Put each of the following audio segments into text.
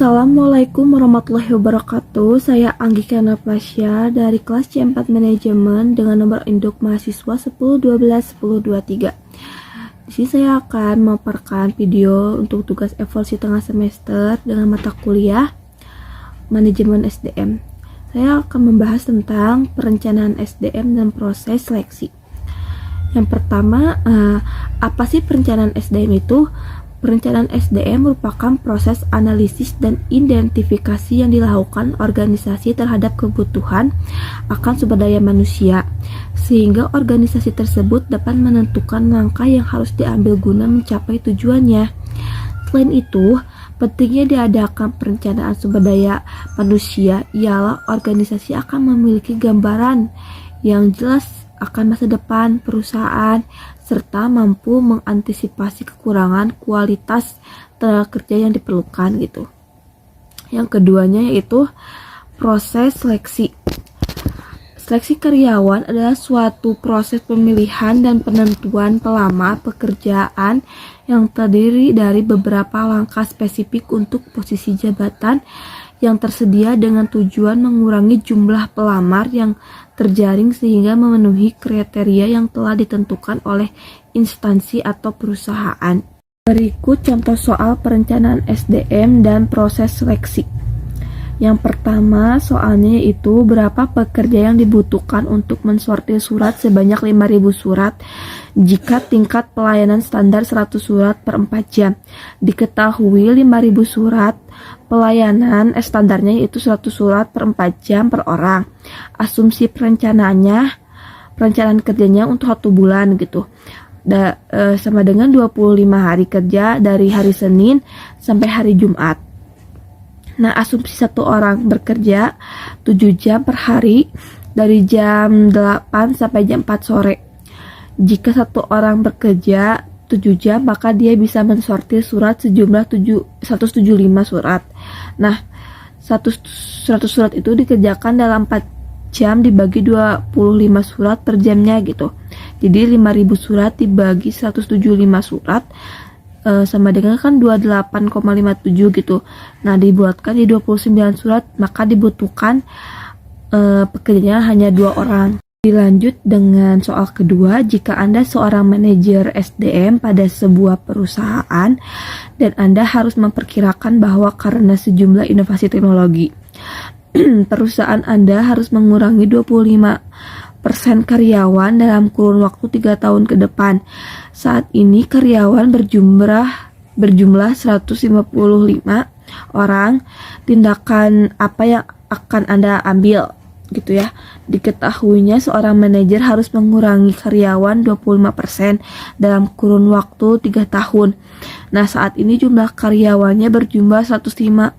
Assalamualaikum warahmatullahi wabarakatuh. Saya Anggika Naplasya dari kelas C4 Manajemen dengan nomor induk mahasiswa 10121023. Di sini saya akan memaparkan video untuk tugas evaluasi tengah semester dengan mata kuliah Manajemen SDM. Saya akan membahas tentang perencanaan SDM dan proses seleksi. Yang pertama, apa sih perencanaan SDM itu? Perencanaan SDM merupakan proses analisis dan identifikasi yang dilakukan organisasi terhadap kebutuhan akan sumber daya manusia, sehingga organisasi tersebut dapat menentukan langkah yang harus diambil guna mencapai tujuannya. Selain itu, pentingnya diadakan perencanaan sumber daya manusia ialah organisasi akan memiliki gambaran yang jelas akan masa depan perusahaan, serta mampu mengantisipasi kekurangan kualitas tenaga kerja yang diperlukan gitu. Yang keduanya yaitu proses seleksi. Seleksi karyawan adalah suatu proses pemilihan dan penentuan pelamar pekerjaan yang terdiri dari beberapa langkah spesifik untuk posisi jabatan yang tersedia dengan tujuan mengurangi jumlah pelamar yang terjaring sehingga memenuhi kriteria yang telah ditentukan oleh instansi atau perusahaan. Berikut contoh soal perencanaan SDM dan proses seleksi. Yang pertama soalnya yaitu berapa pekerja yang dibutuhkan untuk mensortir surat sebanyak 5.000 surat jika tingkat pelayanan standar 100 surat per 4 jam. Diketahui 5.000 surat pelayanan standarnya yaitu 100 surat per 4 jam per orang. Asumsi perencanaan kerjanya untuk 1 bulan gitu. Sama dengan 25 hari kerja dari hari Senin sampai hari Jumat. Nah, asumsi 1 orang bekerja 7 jam per hari dari jam 8 sampai jam 4 sore. Jika 1 orang bekerja 7 jam, maka dia bisa mensortir surat sejumlah 175 surat. Nah, 100 surat itu dikerjakan dalam 4 jam dibagi 25 surat per jamnya gitu. Jadi 5.000 surat dibagi 175 surat sama dengan kan 28,57 gitu. Nah, dibuatkan di 29 surat, maka dibutuhkan pekerjanya hanya 2 orang. Dilanjut dengan soal kedua, jika Anda seorang manajer SDM pada sebuah perusahaan dan Anda harus memperkirakan bahwa karena sejumlah inovasi teknologi perusahaan Anda harus mengurangi 25% karyawan dalam kurun waktu 3 tahun ke depan. Saat ini karyawan berjumlah 155 orang. Tindakan apa yang akan Anda ambil gitu ya? Diketahuinya seorang manajer harus mengurangi karyawan 25% dalam kurun waktu 3 tahun. Nah, saat ini jumlah karyawannya berjumlah 155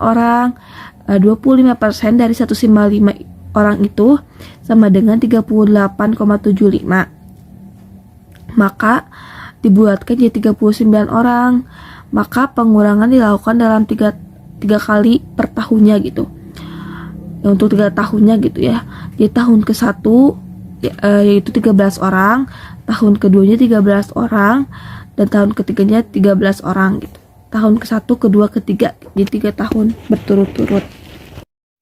orang. 25% dari 155 orang itu sama dengan 38,75. Maka dibuatkan jadi 39 orang. Maka pengurangan dilakukan dalam 3 kali per tahunnya gitu. Ya, untuk 3 tahunnya gitu ya. Di tahun ke-1 yaitu 13 orang, tahun keduanya 13 orang, dan tahun ketiganya 13 orang gitu. Tahun ke-1, kedua, ketiga, di 3 tahun berturut-turut.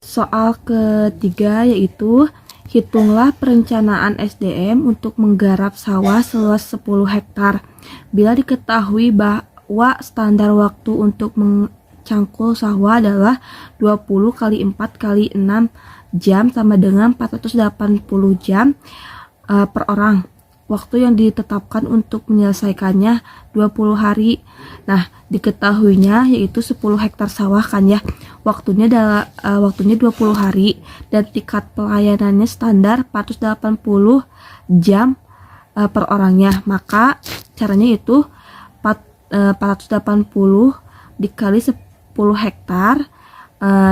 Soal ketiga yaitu hitunglah perencanaan SDM untuk menggarap sawah seluas 10 hektar. Bila diketahui bahwa standar waktu untuk mencangkul sawah adalah 20 kali 4 kali 6 jam sama dengan 480 jam per orang. Waktu yang ditetapkan untuk menyelesaikannya 20 hari. Nah, diketahuinya yaitu 10 hektar sawah kan ya. Waktunya 20 hari dan tingkat pelayanannya standar 480 jam per orangnya. Maka caranya itu 480 dikali 10 hektar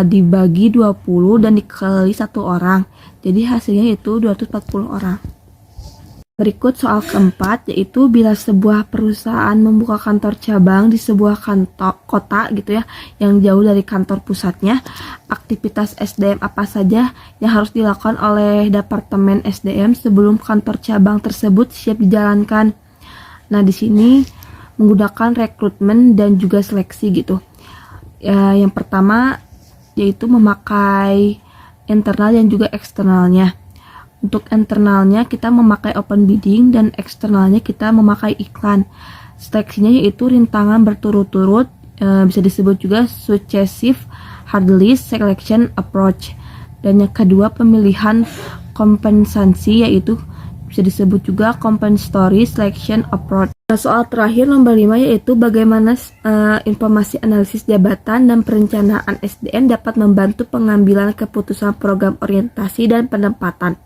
dibagi 20 dan dikali 1 orang. Jadi hasilnya itu 240 orang. Berikut soal keempat, yaitu bila sebuah perusahaan membuka kantor cabang di sebuah kota gitu ya, yang jauh dari kantor pusatnya, aktivitas SDM apa saja yang harus dilakukan oleh Departemen SDM sebelum kantor cabang tersebut siap dijalankan. Nah, di sini menggunakan rekrutmen dan juga seleksi gitu. Ya, yang pertama yaitu memakai internal dan juga eksternalnya. Untuk internalnya kita memakai open bidding dan eksternalnya kita memakai iklan. Seleksinya yaitu rintangan berturut-turut, bisa disebut juga successive hard list selection approach. Dan yang kedua pemilihan kompensasi yaitu bisa disebut juga compensatory selection approach. Nah, soal terakhir nomor 5 yaitu bagaimana informasi analisis jabatan dan perencanaan SDM dapat membantu pengambilan keputusan program orientasi dan penempatan.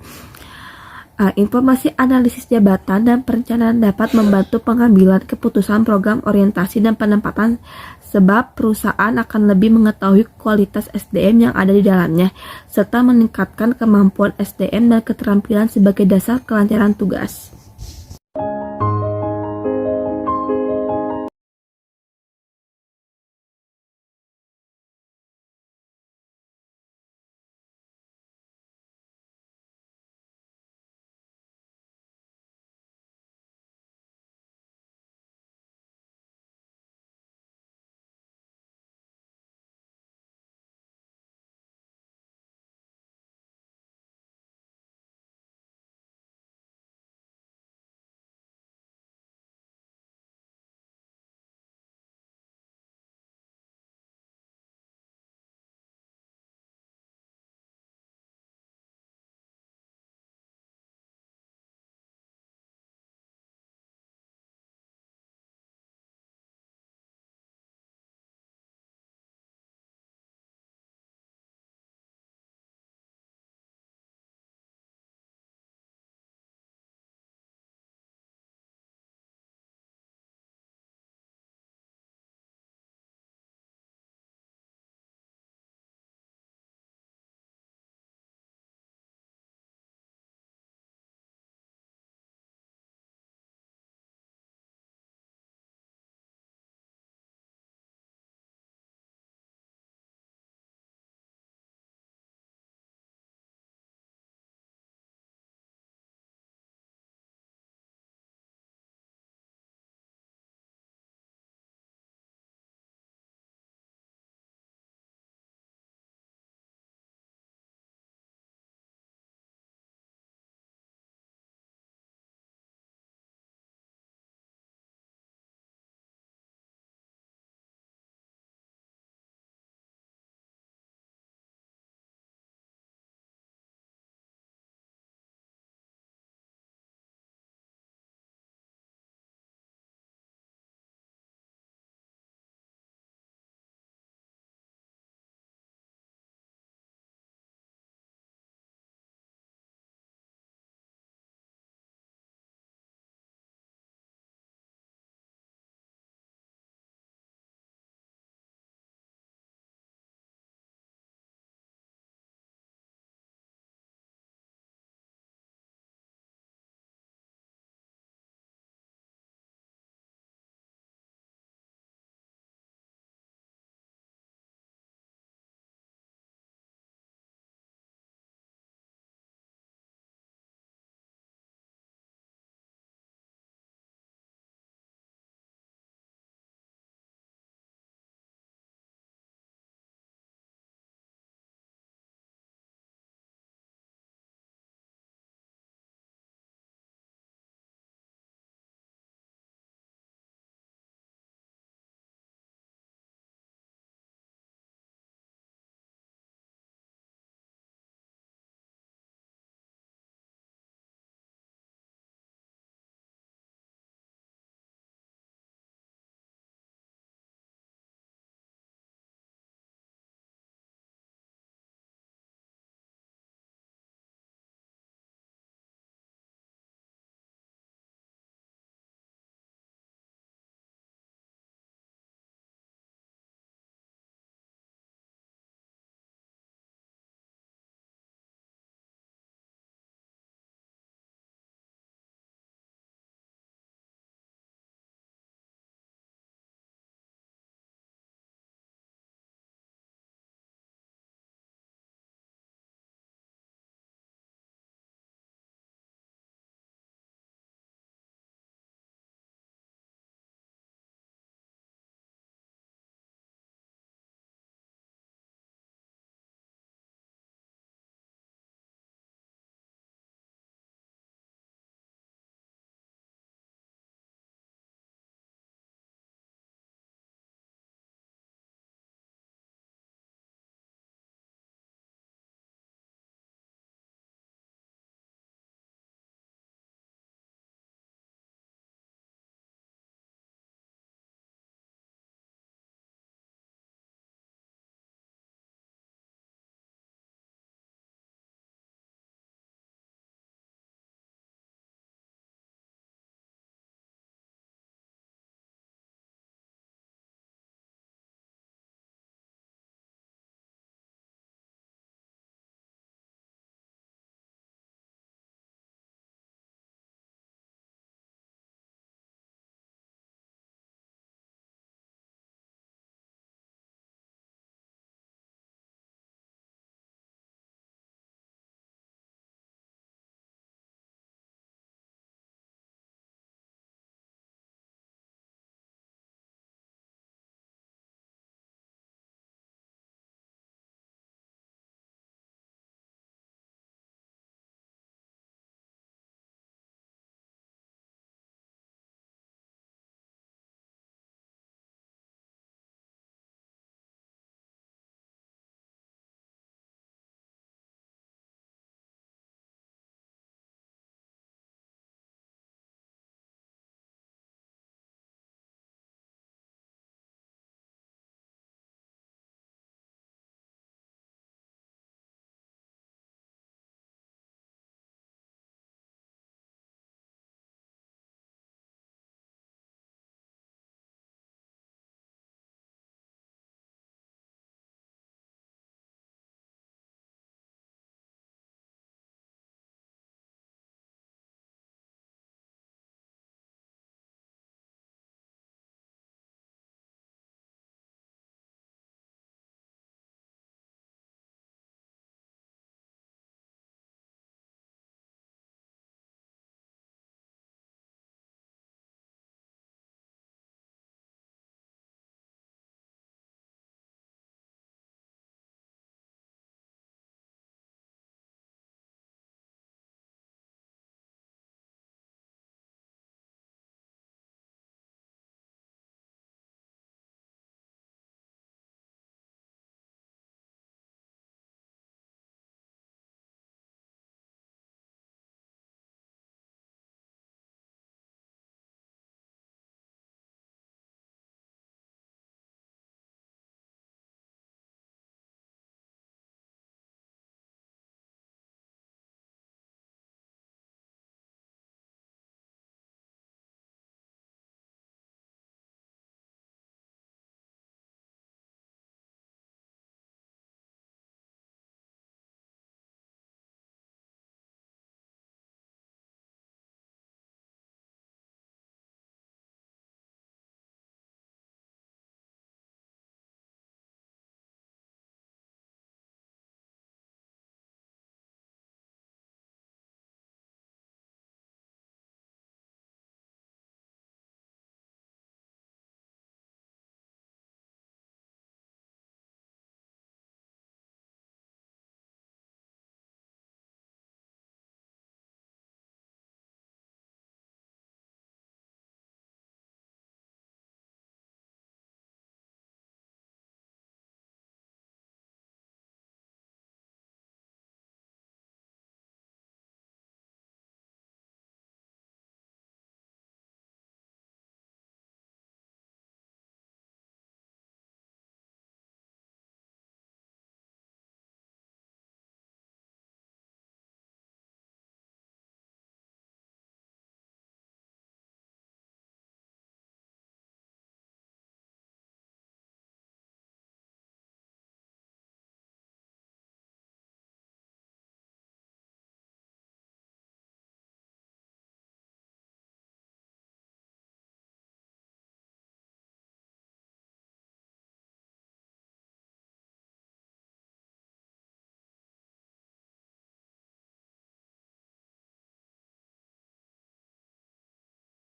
Informasi analisis jabatan dan perencanaan dapat membantu pengambilan keputusan program orientasi dan penempatan sebab perusahaan akan lebih mengetahui kualitas SDM yang ada di dalamnya serta meningkatkan kemampuan SDM dan keterampilan sebagai dasar kelancaran tugas.